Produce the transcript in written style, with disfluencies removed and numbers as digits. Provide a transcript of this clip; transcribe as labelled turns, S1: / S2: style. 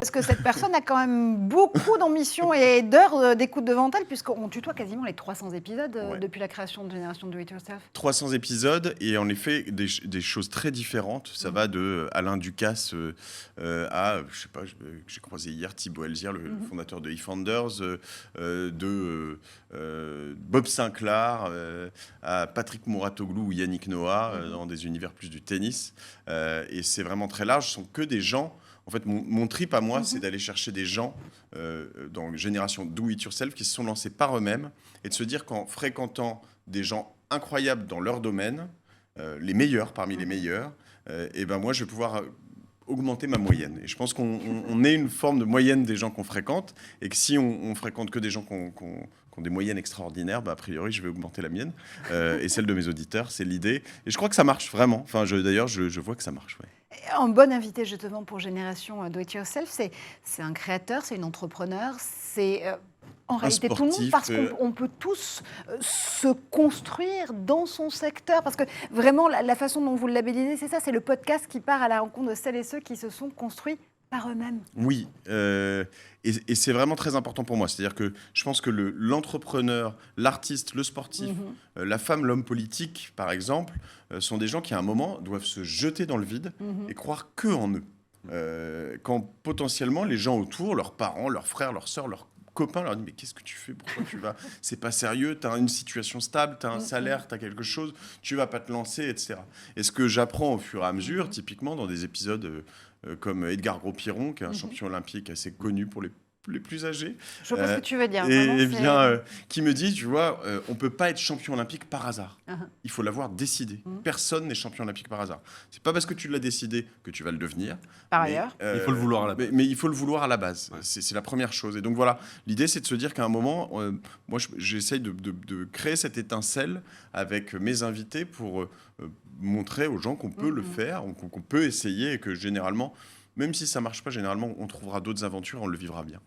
S1: Parce que cette personne a quand même beaucoup d'ambition et d'heures d'écoute devant elle, puisqu'on tutoie quasiment les 300 épisodes depuis la création de Génération Do It Yourself.
S2: 300 épisodes et en effet des choses très différentes. Ça va de Alain Ducasse à, je sais pas, j'ai croisé hier Thibaut Elzière, le fondateur de eFounders, Bob Sinclair à Patrick Mouratoglou ou Yannick Noah dans des univers plus du tennis. Et c'est vraiment très large. Ce sont que des gens. En fait, mon trip à moi, c'est d'aller chercher des gens dans Génération Do It Yourself qui se sont lancés par eux-mêmes et de se dire qu'en fréquentant des gens incroyables dans leur domaine, les meilleurs parmi les meilleurs, et ben moi, je vais pouvoir augmenter ma moyenne. Et je pense qu'on est une forme de moyenne des gens qu'on fréquente et que si on fréquente que des gens qui ont des moyennes extraordinaires, bah, a priori, je vais augmenter la mienne et celle de mes auditeurs. C'est l'idée. Et je crois que ça marche vraiment. Enfin, d'ailleurs, je vois que ça marche. Ouais.
S1: Un bon invité justement pour Génération Do It Yourself, c'est un créateur, c'est une entrepreneur, c'est en réalité tout le monde, parce qu'on peut tous se construire dans son secteur. Parce que vraiment, la façon dont vous le labellisez, c'est ça, c'est le podcast qui part à la rencontre de celles et ceux qui se sont construits par eux-mêmes.
S2: Oui, et c'est vraiment très important pour moi. C'est-à-dire que je pense que l'entrepreneur, l'artiste, le sportif, la femme, l'homme politique, par exemple, sont des gens qui, à un moment, doivent se jeter dans le vide et croire que en eux. Quand potentiellement, les gens autour, leurs parents, leurs frères, leurs sœurs, leurs copains leur disent « Mais qu'est-ce que tu fais ? Pourquoi tu vas ? C'est pas sérieux, tu as une situation stable, tu as un salaire, tu as quelque chose, tu vas pas te lancer, etc. » Et ce que j'apprends au fur et à mesure, typiquement dans des épisodes comme Edgar Gros-Piron, qui est un champion olympique assez connu pour les plus âgés.
S1: Je vois ce que tu veux dire.
S2: Et bien, qui me dit, tu vois, on ne peut pas être champion olympique par hasard. Il faut l'avoir décidé. Personne n'est champion olympique par hasard. C'est pas parce que tu l'as décidé que tu vas le devenir.
S1: Par ailleurs.
S3: Il faut le vouloir à la base.
S2: Mais il faut le vouloir à la base. Ouais. C'est la première chose. Et donc voilà, l'idée, c'est de se dire qu'à un moment, moi, j'essaye de créer cette étincelle avec mes invités pour montrer aux gens qu'on peut le faire, qu'on peut essayer et que généralement, même si ça ne marche pas, généralement, on trouvera d'autres aventures, on le vivra bien.